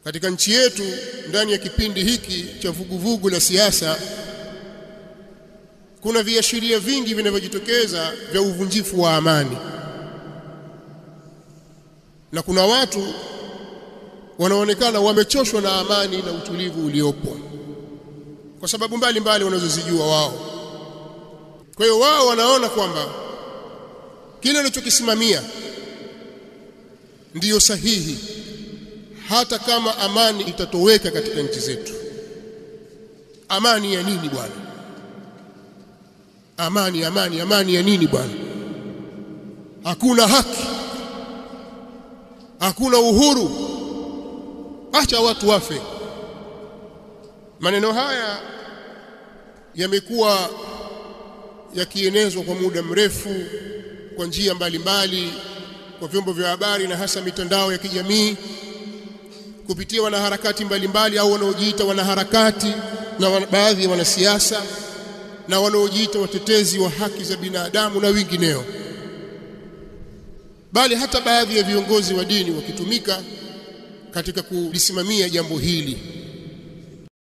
Katika nchi yetu ndani ya kipindi hiki cha vuguvugu la siasa kuna viashiria vingi vinavyojitokeza vya uvunjifu wa amani, na kuna watu wanaonekana wamechoshwa na amani na utulivu uliopo kwa sababu mbalimbali wanazozijua wao. Kwa hiyo wao wanaona kwamba kile walichokisimamia ndiyo sahihi hata kama amani itatoweka katika nchi zetu. Amani ya nini bwana? Amani ya nini bwana? Hakuna haki, hakuna uhuru, acha watu wafe. Maneno haya yamekuwa yakienezwa kwa muda mrefu kwa njia mbalimbali, kwa vyombo vya habari na hasa mitandao ya kijamii, kupitia wanaharakati mbalimbali au wanaojiita wanaharakati na baadhi ya wanasiasa na wanaojiita watetezi wa haki za binadamu na wengineo, bali hata baadhi ya viongozi wa dini wakitumika katika kulisimamia jambo hili.